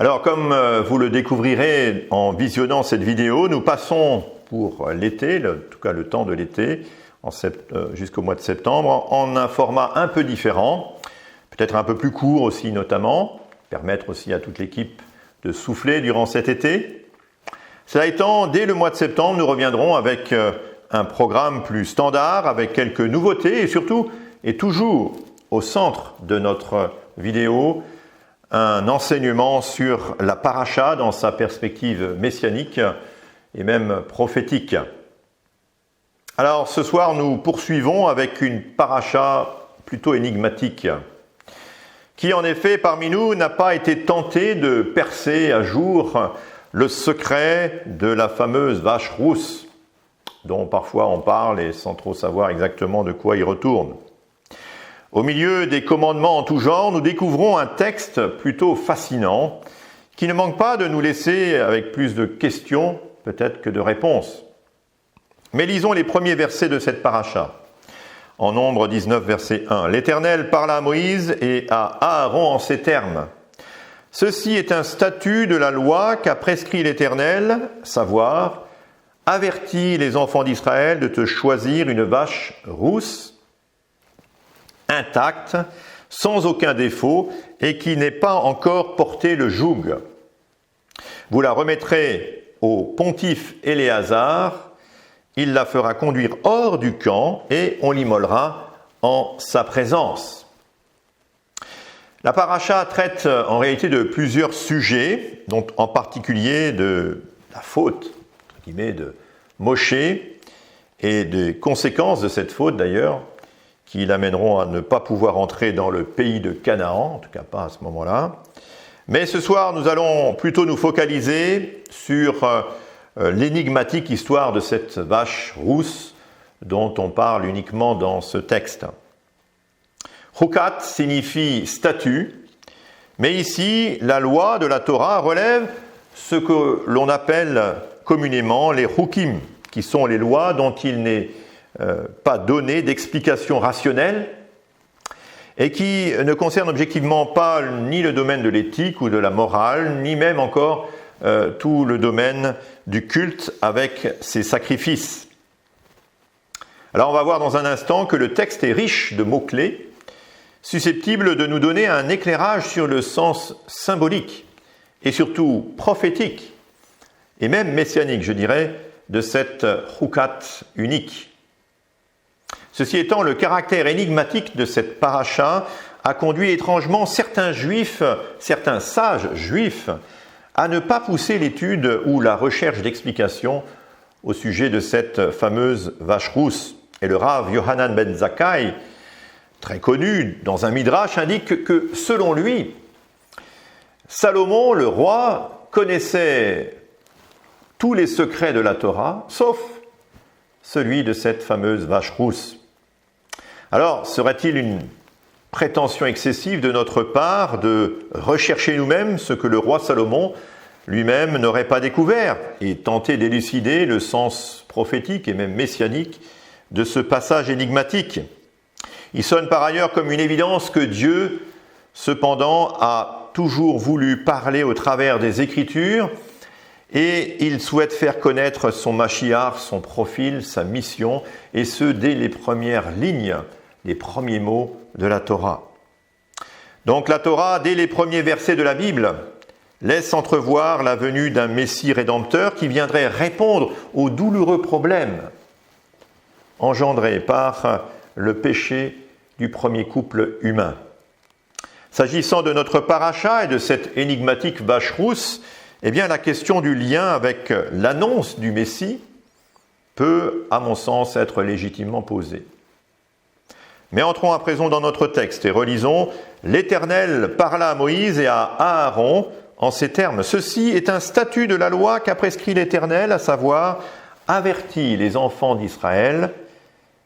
Alors, comme vous le découvrirez en visionnant cette vidéo, nous passons pour l'été, en tout cas le temps de l'été, jusqu'au mois de septembre, en un format un peu différent, peut-être un peu plus court aussi notamment, permettre aussi à toute l'équipe de souffler durant cet été. Cela étant, dès le mois de septembre, nous reviendrons avec un programme plus standard, avec quelques nouveautés et surtout, et toujours au centre de notre vidéo, un enseignement sur la paracha dans sa perspective messianique et même prophétique. Alors ce soir, nous poursuivons avec une paracha plutôt énigmatique, qui en effet parmi nous n'a pas été tenté de percer à jour le secret de la fameuse vache rousse, dont parfois on parle et sans trop savoir exactement de quoi il retourne. Au milieu des commandements en tout genre, nous découvrons un texte plutôt fascinant qui ne manque pas de nous laisser avec plus de questions peut-être que de réponses. Mais lisons les premiers versets de cette paracha. En Nombre 19, verset 1. « L'Éternel parla à Moïse et à Aaron en ces termes. Ceci est un statut de la loi qu'a prescrit l'Éternel, savoir, avertis les enfants d'Israël de te choisir une vache rousse, intacte, sans aucun défaut, et qui n'ait pas encore porté le joug. Vous la remettrez au pontife Éléazar, il la fera conduire hors du camp, et on l'immolera en sa présence. » La paracha traite en réalité de plusieurs sujets, dont en particulier de la faute, entre guillemets, de Moshe, et des conséquences de cette faute d'ailleurs, qui l'amèneront à ne pas pouvoir entrer dans le pays de Canaan, en tout cas pas à ce moment-là. Mais ce soir, nous allons plutôt nous focaliser sur l'énigmatique histoire de cette vache rousse dont on parle uniquement dans ce texte. Chukat signifie statut, mais ici, la loi de la Torah relève ce que l'on appelle communément les Chukim, qui sont les lois dont il n'est pas donné d'explication rationnelle et qui ne concernent objectivement pas ni le domaine de l'éthique ou de la morale, ni même encore tout le domaine du culte avec ses sacrifices. Alors on va voir dans un instant que le texte est riche de mots-clés, susceptibles de nous donner un éclairage sur le sens symbolique et surtout prophétique, et même messianique, je dirais, de cette Chukat unique. Ceci étant, le caractère énigmatique de cette paracha a conduit étrangement certains sages juifs, à ne pas pousser l'étude ou la recherche d'explications au sujet de cette fameuse vache rousse. Et le Rav Yohanan ben Zakkai, très connu dans un midrash, indique que, selon lui, Salomon, le roi, connaissait tous les secrets de la Torah, sauf celui de cette fameuse vache rousse. Alors, serait-il une prétention excessive de notre part de rechercher nous-mêmes ce que le roi Salomon lui-même n'aurait pas découvert et tenter d'élucider le sens prophétique et même messianique de ce passage énigmatique? Il sonne par ailleurs comme une évidence que Dieu, cependant, a toujours voulu parler au travers des Écritures et il souhaite faire connaître son Mashiach, son profil, sa mission, et ce dès les premières lignes, les premiers mots de la Torah. Donc la Torah, dès les premiers versets de la Bible, laisse entrevoir la venue d'un Messie rédempteur qui viendrait répondre aux douloureux problèmes engendrés par le péché du premier couple humain. S'agissant de notre paracha et de cette énigmatique vache rousse, eh bien la question du lien avec l'annonce du Messie peut, à mon sens, être légitimement posée. Mais entrons à présent dans notre texte et relisons « L'Éternel parla à Moïse et à Aaron en ces termes. Ceci est un statut de la loi qu'a prescrit l'Éternel, à savoir, avertis les enfants d'Israël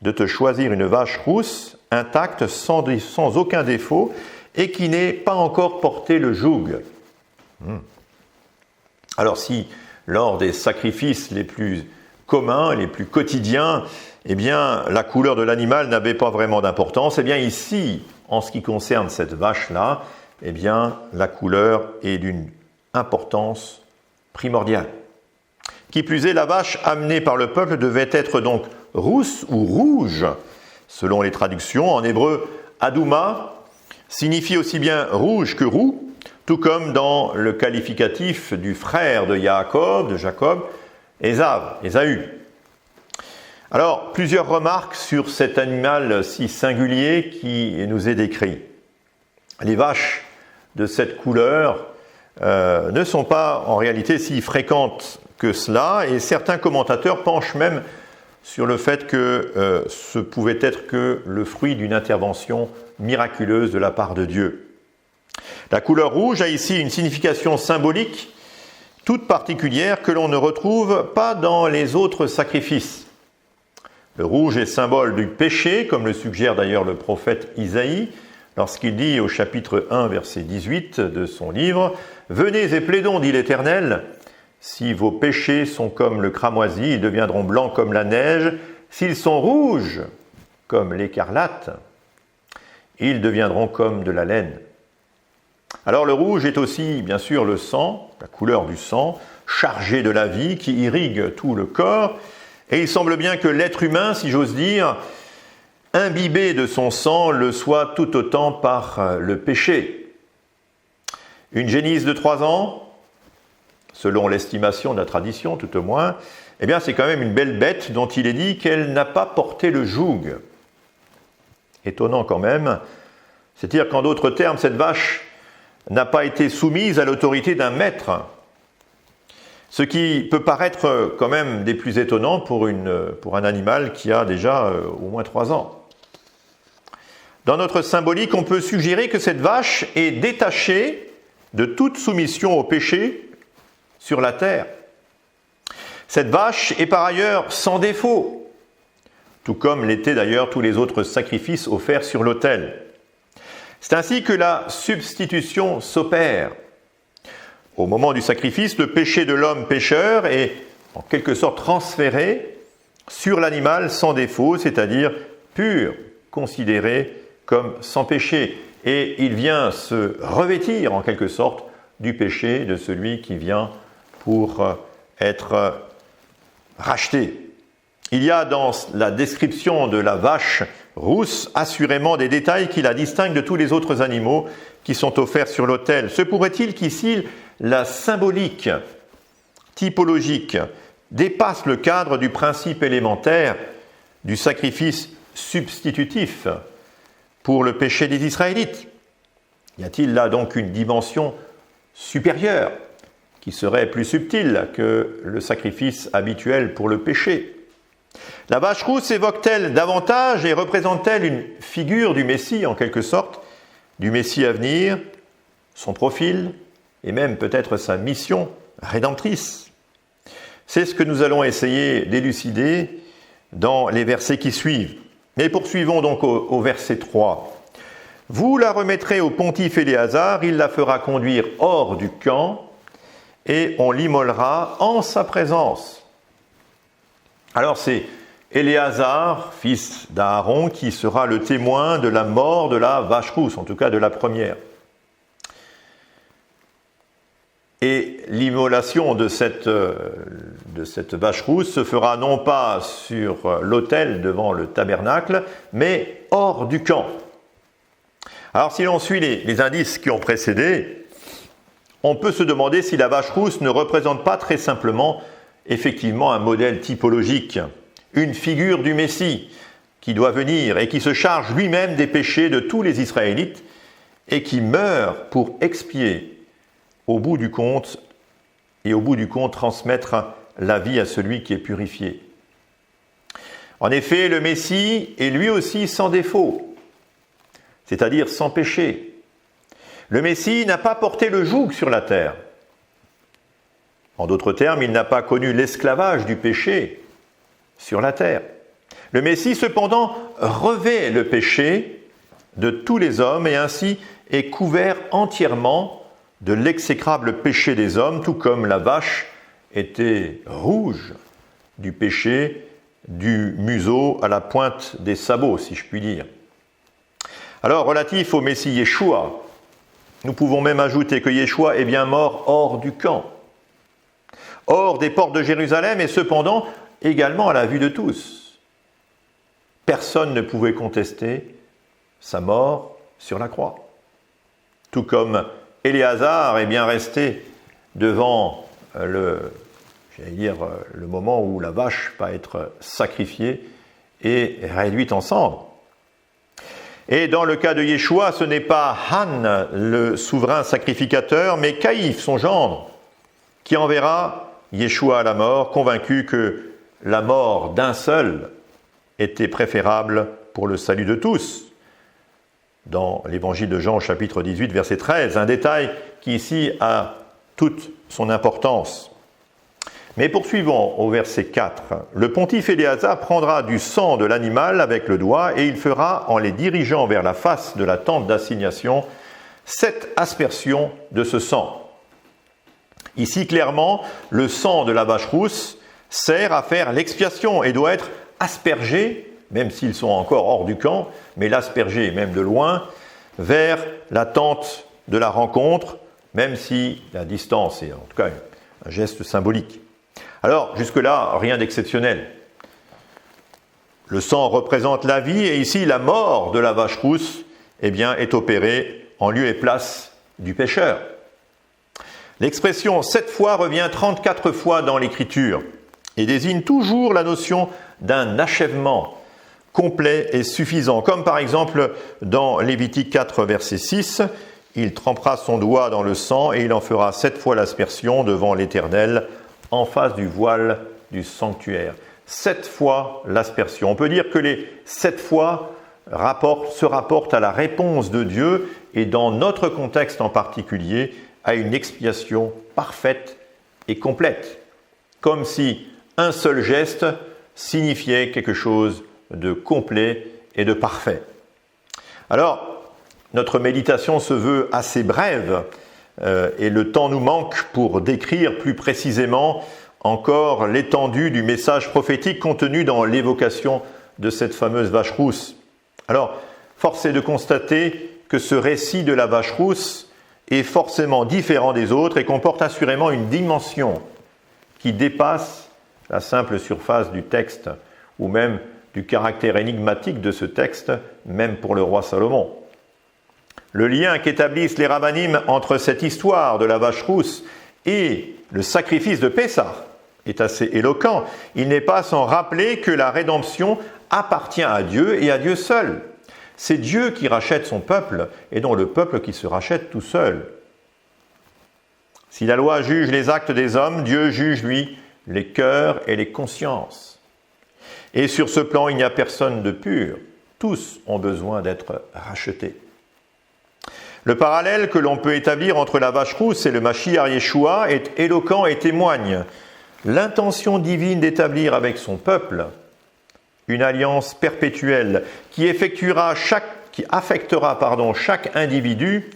de te choisir une vache rousse, intacte, sans aucun défaut, et qui n'ait pas encore porté le joug. » Alors si, lors des sacrifices les plus communs, les plus quotidiens, eh bien, la couleur de l'animal n'avait pas vraiment d'importance, eh bien ici, en ce qui concerne cette vache-là, eh bien, la couleur est d'une importance primordiale. Qui plus est, la vache amenée par le peuple devait être donc rousse ou rouge, selon les traductions. En hébreu, Adouma signifie aussi bien rouge que roux, tout comme dans le qualificatif du frère de Jacob, Ésaü. Alors, plusieurs remarques sur cet animal si singulier qui nous est décrit. Les vaches de cette couleur ne sont pas en réalité si fréquentes que cela, et certains commentateurs penchent même sur le fait que ce pouvait être que le fruit d'une intervention miraculeuse de la part de Dieu. La couleur rouge a ici une signification symbolique toute particulière que l'on ne retrouve pas dans les autres sacrifices. Le rouge est symbole du péché, comme le suggère d'ailleurs le prophète Isaïe, lorsqu'il dit au chapitre 1, verset 18 de son livre « Venez et plaidons, dit l'Éternel, si vos péchés sont comme le cramoisi, ils deviendront blancs comme la neige. S'ils sont rouges comme l'écarlate, ils deviendront comme de la laine. » Alors le rouge est aussi, bien sûr, le sang, la couleur du sang, chargé de la vie, qui irrigue tout le corps. Et il semble bien que l'être humain, si j'ose dire, imbibé de son sang, le soit tout autant par le péché. Une génisse de 3 ans, selon l'estimation de la tradition tout au moins, eh bien c'est quand même une belle bête dont il est dit qu'elle n'a pas porté le joug. Étonnant quand même, c'est-à-dire qu'en d'autres termes, cette vache n'a pas été soumise à l'autorité d'un maître, ce qui peut paraître quand même des plus étonnants pour un animal qui a déjà au moins 3 ans. Dans notre symbolique, on peut suggérer que cette vache est détachée de toute soumission au péché sur la terre. Cette vache est par ailleurs sans défaut, tout comme l'étaient d'ailleurs tous les autres sacrifices offerts sur l'autel. C'est ainsi que la substitution s'opère. Au moment du sacrifice, le péché de l'homme pécheur est en quelque sorte transféré sur l'animal sans défaut, c'est-à-dire pur, considéré comme sans péché. Et il vient se revêtir en quelque sorte du péché de celui qui vient pour être racheté. Il y a dans la description de la vache rousse assurément des détails qui la distinguent de tous les autres animaux qui sont offerts sur l'autel. Se pourrait-il qu'ici la symbolique typologique dépasse le cadre du principe élémentaire du sacrifice substitutif pour le péché des Israélites? Y a-t-il là donc une dimension supérieure qui serait plus subtile que le sacrifice habituel pour le péché? La vache rousse évoque-t-elle davantage et représente-t-elle une figure du Messie, en quelque sorte, du Messie à venir, son profil et même peut-être sa mission rédemptrice? C'est ce que nous allons essayer d'élucider dans les versets qui suivent. Mais poursuivons donc au verset 3. « Vous la remettrez au pontife Éléazar, il la fera conduire hors du camp, et on l'immolera en sa présence. » Alors c'est Éléazar, fils d'Aaron, qui sera le témoin de la mort de la vache rousse, en tout cas de la première. Et l'immolation de cette vache rousse se fera non pas sur l'autel devant le tabernacle, mais hors du camp. Alors si l'on suit les indices qui ont précédé, on peut se demander si la vache rousse ne représente pas très simplement effectivement un modèle typologique, une figure du Messie qui doit venir et qui se charge lui-même des péchés de tous les Israélites et qui meurt pour expier au bout du compte transmettre la vie à celui qui est purifié. En effet, le Messie est lui aussi sans défaut, c'est-à-dire sans péché. Le Messie n'a pas porté le joug sur la terre. En d'autres termes, il n'a pas connu l'esclavage du péché sur la terre. Le Messie, cependant, revêt le péché de tous les hommes et ainsi est couvert entièrement de l'exécrable péché des hommes, tout comme la vache était rouge du péché du museau à la pointe des sabots, si je puis dire. Alors, relatif au Messie Yeshua, Nous pouvons même ajouter que Yeshua est bien mort hors du camp, hors des portes de Jérusalem, et cependant également à la vue de tous. Personne ne pouvait contester sa mort sur la croix. Tout comme Éléazar est bien resté devant le moment où la vache va être sacrifiée et réduite en cendres. Et dans le cas de Yeshua, ce n'est pas Han, le souverain sacrificateur, mais Caïphe, son gendre, qui enverra Yeshua à la mort, convaincu que la mort d'un seul était préférable pour le salut de tous. Dans l'évangile de Jean, chapitre 18, verset 13, un détail qui ici a toute son importance. Mais poursuivons au verset 4. Le pontife Éléazar prendra du sang de l'animal avec le doigt et il fera, en les dirigeant vers la face de la tente d'assignation, 7 aspersions de ce sang. Ici, clairement, le sang de la vache rousse sert à faire l'expiation et doit être aspergé, même s'ils sont encore hors du camp, mais l'asperger, même de loin, vers la tente de la rencontre, même si la distance est en tout cas un geste symbolique. Alors, jusque-là, rien d'exceptionnel. Le sang représente la vie et ici, la mort de la vache rousse est opérée en lieu et place du pécheur. L'expression 7 fois revient 34 fois dans l'Écriture et désigne toujours la notion d'un achèvement complet et suffisant. Comme par exemple dans Lévitique 4, verset 6, « Il trempera son doigt dans le sang et il en fera 7 fois l'aspersion devant l'Éternel en face du voile du sanctuaire. » 7 fois l'aspersion. On peut dire que les 7 fois se rapportent à la réponse de Dieu et dans notre contexte en particulier, à une expiation parfaite et complète. Comme si un seul geste signifiait quelque chose de complet et de parfait. Alors, notre méditation se veut assez brève et le temps nous manque pour décrire plus précisément encore l'étendue du message prophétique contenu dans l'évocation de cette fameuse vache rousse. Alors, force est de constater que ce récit de la vache rousse est forcément différent des autres et comporte assurément une dimension qui dépasse la simple surface du texte ou même du caractère énigmatique de ce texte, même pour le roi Salomon. Le lien qu'établissent les rabbinim entre cette histoire de la vache rousse et le sacrifice de Pessah est assez éloquent. Il n'est pas sans rappeler que la rédemption appartient à Dieu et à Dieu seul. C'est Dieu qui rachète son peuple et non le peuple qui se rachète tout seul. Si la loi juge les actes des hommes, Dieu juge, lui, les cœurs et les consciences. Et sur ce plan, il n'y a personne de pur. Tous ont besoin d'être rachetés. Le parallèle que l'on peut établir entre la vache rousse et le Mashiach Yeshua est éloquent et témoigne l'intention divine d'établir avec son peuple une alliance perpétuelle qui affectera chaque individu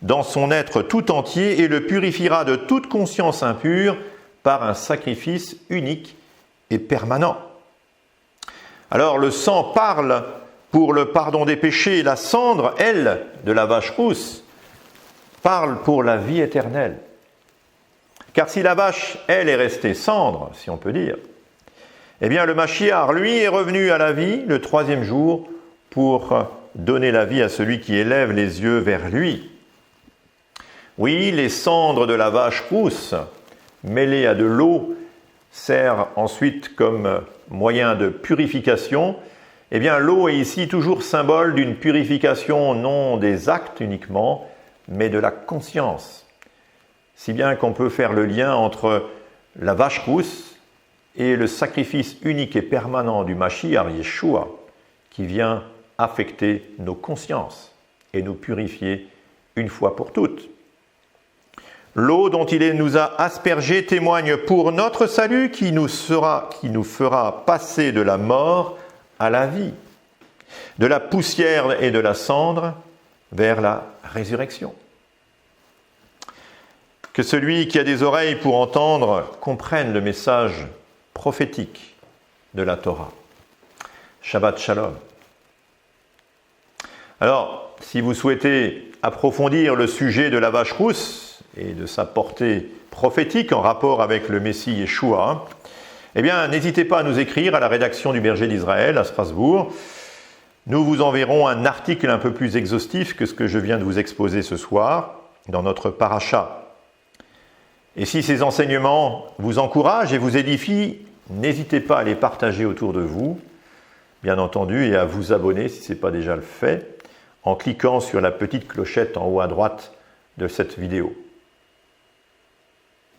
dans son être tout entier et le purifiera de toute conscience impure par un sacrifice unique et permanent. Alors le sang parle pour le pardon des péchés, et la cendre, elle, de la vache rousse, parle pour la vie éternelle. Car si la vache, elle, est restée cendre, si on peut dire, eh bien le Mashiach, lui, est revenu à la vie le 3e jour pour donner la vie à celui qui élève les yeux vers lui. Oui, les cendres de la vache rousse, mêlées à de l'eau, servent ensuite comme moyen de purification. Eh bien, l'eau est ici toujours symbole d'une purification non des actes uniquement, mais de la conscience. Si bien qu'on peut faire le lien entre la vache rousse et le sacrifice unique et permanent du Mashiach Yeshua, qui vient affecter nos consciences et nous purifier une fois pour toutes. L'eau dont il nous a aspergés témoigne pour notre salut qui nous fera passer de la mort à la vie, de la poussière et de la cendre vers la résurrection. Que celui qui a des oreilles pour entendre comprenne le message prophétique de la Torah. Shabbat Shalom. Alors, si vous souhaitez approfondir le sujet de la vache rousse et de sa portée prophétique en rapport avec le Messie Yeshua, eh bien, n'hésitez pas à nous écrire à la rédaction du Berger d'Israël à Strasbourg. Nous vous enverrons un article un peu plus exhaustif que ce que je viens de vous exposer ce soir dans notre paracha. Et si ces enseignements vous encouragent et vous édifient, n'hésitez pas à les partager autour de vous, bien entendu, et à vous abonner si ce n'est pas déjà le fait, en cliquant sur la petite clochette en haut à droite de cette vidéo.